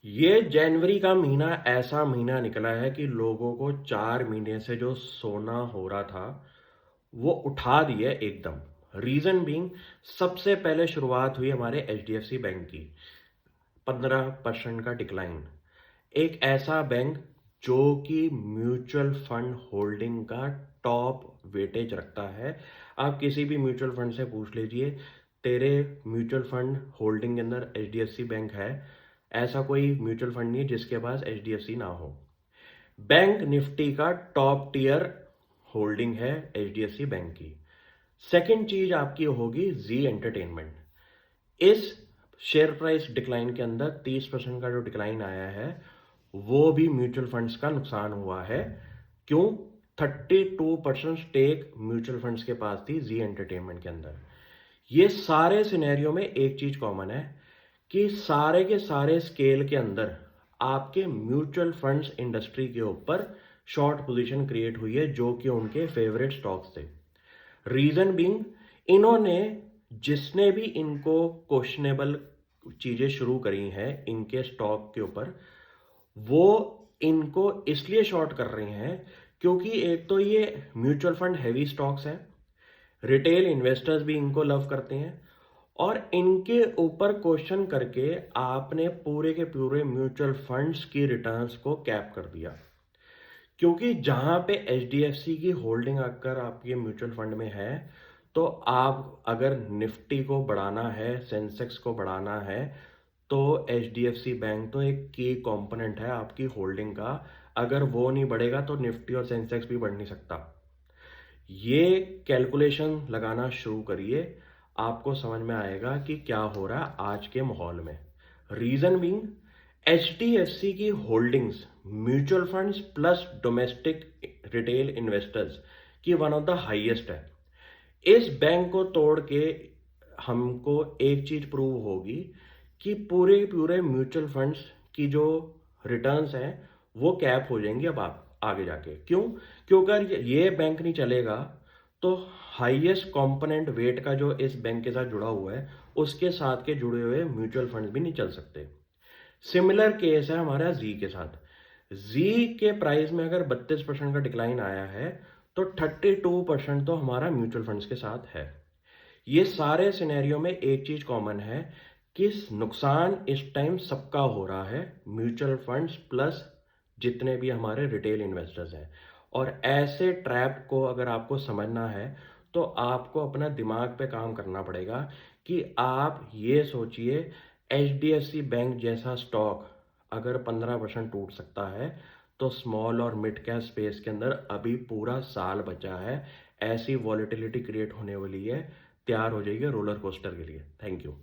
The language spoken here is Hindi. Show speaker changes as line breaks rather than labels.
ये जनवरी का महीना ऐसा महीना निकला है कि लोगों को 4 महीने से जो सोना हो रहा था, वो उठा दिया एकदम। रीज़न बीइंग सबसे पहले शुरुआत हुई हमारे एचडीएफसी बैंक की, 15% का डिक्लाइन। एक ऐसा बैंक जो कि म्यूचुअल फंड होल्डिंग का टॉप वेटेज रखता है। आप किसी भी म्यूचुअल फंड से पूछ लीजिए, तेरे म्यूचुअल फंड होल्डिंग के अंदर एचडीएफसी बैंक है? ऐसा कोई म्यूचुअल फंड नहीं है जिसके पास एचडीएफसी ना हो। बैंक निफ्टी का टॉप टियर होल्डिंग है एचडीएफसी बैंक की। सेकंड चीज आपकी होगी जी एंटरटेनमेंट। इस शेयर प्राइस डिक्लाइन के अंदर 30% का जो डिक्लाइन आया है, वो भी म्यूचुअल फंड्स का नुकसान हुआ है। क्यों? 32% स्टेक म्यूचुअल फंड्स के पास थी जी एंटरटेनमेंट के अंदर। ये सारे सिनेरियो में एक चीज कॉमन है कि सारे के सारे स्केल के अंदर आपके म्यूचुअल फंड्स इंडस्ट्री के ऊपर शॉर्ट पोजीशन क्रिएट हुई है, जो कि उनके फेवरेट स्टॉक्स थे। रीजन बीइंग, इन्होंने जिसने भी इनको क्वेश्चनेबल चीजें शुरू करी हैं इनके स्टॉक के ऊपर, वो इनको इसलिए शॉर्ट कर रहे हैं क्योंकि एक तो ये म्यूचुअल फंड हैवी स्टॉक्स हैं, रिटेल इन्वेस्टर्स भी इनको लव करते हैं, और इनके ऊपर क्वेश्चन करके आपने पूरे के पूरे म्यूचुअल फंड्स की रिटर्न्स को कैप कर दिया। क्योंकि जहां पे एचडीएफसी की होल्डिंग अगर आपके म्यूचुअल फंड में है, तो आप अगर निफ्टी को बढ़ाना है, सेंसेक्स को बढ़ाना है, तो एचडीएफसी बैंक तो एक की कंपोनेंट है आपकी होल्डिंग का। अगर वो नहीं बढ़ेगा तो निफ्टी और सेंसेक्स भी बढ़ नहीं सकता। ये कैलकुलेशन लगाना शुरू करिए, आपको समझ में आएगा कि क्या हो रहा है आज के माहौल में। रीजन बीइंग, एचडीएफसी की holdings mutual funds plus domestic retail investors की वन ऑफ द हाईएस्ट है। इस बैंक को तोड़ के हमको एक चीज प्रूव होगी कि पूरे पूरे म्यूचुअल फंड्स की जो रिटर्न्स हैं वो कैप हो जाएंगी अब आप आगे जाके। क्यों? क्योंकि अगर ये बैंक नहीं चलेगा तो हाईएस्ट कंपोनेंट वेट का जो इस बैंक के साथ जुड़ा हुआ है, उसके साथ के जुड़े हुए म्यूचुअल फंड्स भी नहीं चल सकते। सिमिलर केस है हमारा जी के साथ। जी के प्राइस में अगर 32% का डिक्लाइन आया है, तो 32% तो हमारा म्यूचुअल फंड्स के साथ है। ये सारे सिनेरियो में एक चीज कॉमन है कि नुकसान इस टाइम सबका हो रहा है, म्यूचुअल फंड्स प्लस जितने भी हमारे रिटेल इन्वेस्टर्स हैं। और ऐसे ट्रैप को अगर आपको समझना है, तो आपको अपना दिमाग पे काम करना पड़ेगा कि आप ये सोचिए, एचडीएफसी बैंक जैसा स्टॉक अगर 15% टूट सकता है, तो स्मॉल और मिड कैप स्पेस के अंदर अभी पूरा साल बचा है। ऐसी वॉलेटिलिटी क्रिएट होने वाली है, तैयार हो जाइए रोलर कोस्टर के लिए। Thank you.